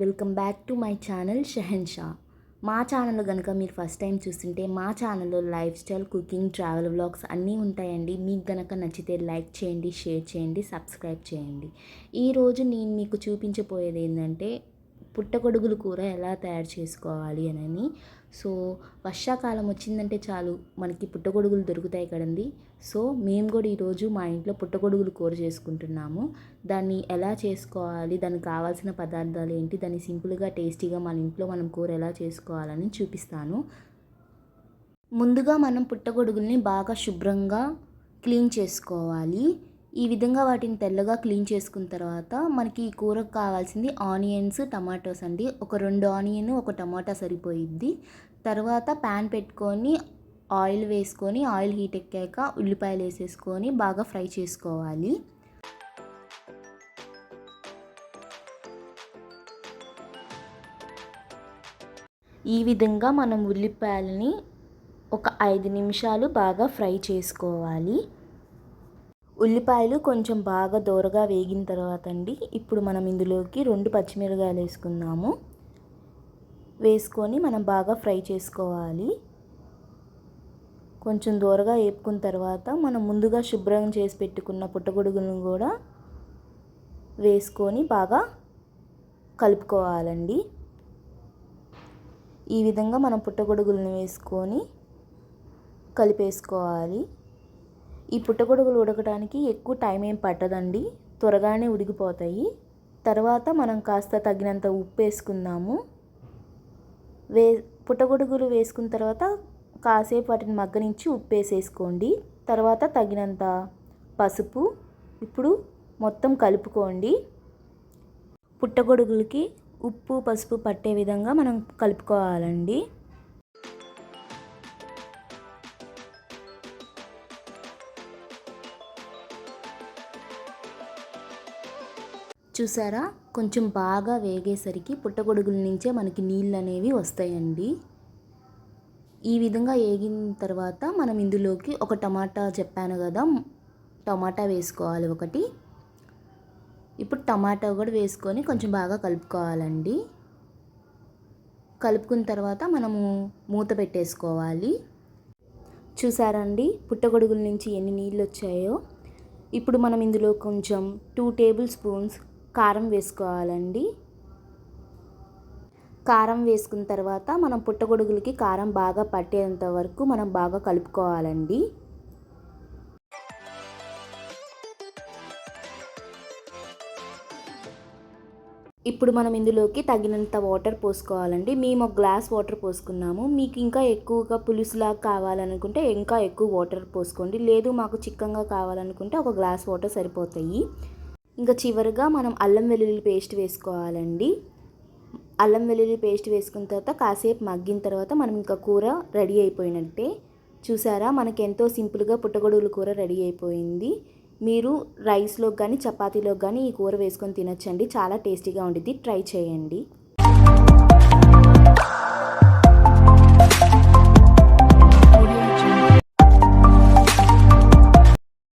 Welcome back to my channel Shahenshah. మా channel కనుక మీరు ఫస్ట్ టైం చూస్తుంటే మా ఛానల్లో life style, cooking, travel vlogs అన్నీ ఉంటాయండి. మీకు కనుక నచ్చితే లైక్ చేయండి, షేర్ చేయండి, సబ్స్క్రైబ్ చేయండి. ఈరోజు నేను మీకు చూపించబోయేది ఏంటంటే పుట్టగొడుగులు కూర ఎలా తయారు చేసుకోవాలి అని. సో వర్షాకాలం వచ్చిందంటే చాలు మనకి పుట్టగొడుగులు దొరుకుతాయి కదండి. సో మేము కూడా ఈరోజు మా ఇంట్లో పుట్టగొడుగులు కూర చేసుకుంటున్నాము. దాన్ని ఎలా చేసుకోవాలి, దానికి కావాల్సిన పదార్థాలు ఏంటి, దాన్ని సింపుల్గా టేస్టీగా మన ఇంట్లో మనం కూర ఎలా చేసుకోవాలని చూపిస్తాను. ముందుగా మనం పుట్టగొడుగుల్ని బాగా శుభ్రంగా క్లీన్ చేసుకోవాలి. ఈ విధంగా వాటిని తెల్లగా క్లీన్ చేసుకున్న తర్వాత మనకి ఈ కూరకు కావాల్సింది ఆనియన్స్, టమాటోస్ అండి. ఒక 2 ఆనియన్, ఒక టమాటా సరిపోయిద్ది. తర్వాత ప్యాన్ పెట్టుకొని ఆయిల్ వేసుకొని ఆయిల్ హీట్ ఎక్కాక ఉల్లిపాయలు వేసేసుకొని బాగా ఫ్రై చేసుకోవాలి. ఈ విధంగా మనం ఉల్లిపాయలని ఒక 5 నిమిషాలు బాగా ఫ్రై చేసుకోవాలి. ఉల్లిపాయలు కొంచెం బాగా దోరగా వేగిన తర్వాత అండి, ఇప్పుడు మనం ఇందులోకి 2 పచ్చిమిరపకాయలు వేసుకుందాము. వేసుకొని మనం బాగా ఫ్రై చేసుకోవాలి. కొంచెం దోరగా వేపుకున్న తర్వాత మనం ముందుగా శుభ్రం చేసి పెట్టుకున్న పుట్టగొడుగులను కూడా వేసుకొని బాగా కలుపుకోవాలండి. ఈ విధంగా మనం పుట్టగొడుగులను వేసుకొని కలిపేసుకోవాలి. ఈ పుట్టగొడుగులు ఉడకడానికి ఎక్కువ టైం ఏం పట్టదండి, త్వరగానే ఉడికిపోతాయి. తర్వాత మనం కాస్త తగినంత ఉప్పు వేసుకుందాము. పుట్టగొడుగులు వేసుకున్న తర్వాత కాసేపు వాటిని మగ్గనించి ఉప్పు వేసేసుకోండి. తర్వాత తగినంత పసుపు. ఇప్పుడు మొత్తం కలుపుకోండి. పుట్టగొడుగులకి ఉప్పు, పసుపు పట్టే విధంగా మనం కలుపుకోవాలండి. చూసారా, కొంచెం బాగా వేగేసరికి పుట్టగొడుగుల నుంచే మనకి నీళ్ళు అనేవి వస్తాయండి. ఈ విధంగా వేగిన తర్వాత మనం ఇందులోకి ఒక టమాటా చెప్పాను కదా, టమాటా వేసుకోవాలి ఒకటి. ఇప్పుడు టమాటా కూడా వేసుకొని కొంచెం బాగా కలుపుకోవాలండి. కలుపుకున్న తర్వాత మనము మూత పెట్టేసుకోవాలి. చూసారండి పుట్టగొడుగుల నుంచి ఎన్ని నీళ్ళు వచ్చాయో. ఇప్పుడు మనం ఇందులో కొంచెం 2 టేబుల్ స్పూన్స్ కారం వేసుకోవాలండి. కారం వేసుకున్న తర్వాత మనం పుట్టగొడుగులకి కారం బాగా పట్టేంత వరకు మనం బాగా కలుపుకోవాలండి. ఇప్పుడు మనం ఇందులోకి తగినంత వాటర్ పోసుకోవాలండి. మేము ఒక గ్లాస్ వాటర్ పోసుకున్నాము. మీకు ఇంకా ఎక్కువగా పులుసులాగా కావాలనుకుంటే ఇంకా ఎక్కువ వాటర్ పోసుకోండి. లేదు మాకు చిక్కగా కావాలనుకుంటే ఒక గ్లాస్ వాటర్ సరిపోతాయి. ఇంకా చివరిగా మనం అల్లం వెల్లుల్లి పేస్ట్ వేసుకోవాలండి. అల్లం వెల్లుల్లి పేస్ట్ వేసుకున్న తర్వాత కాసేపు మగ్గిన తర్వాత మనం ఇంకా కూర రెడీ అయిపోయినట్టే. చూసారా, మనకి ఎంతో సింపుల్గా పుట్టగొడుగుల కూర రెడీ అయిపోయింది. మీరు రైస్లో కానీ చపాతీలో కానీ ఈ కూర వేసుకొని తినొచ్చండి. చాలా టేస్టీగా ఉండిద్ది. ట్రై చేయండి.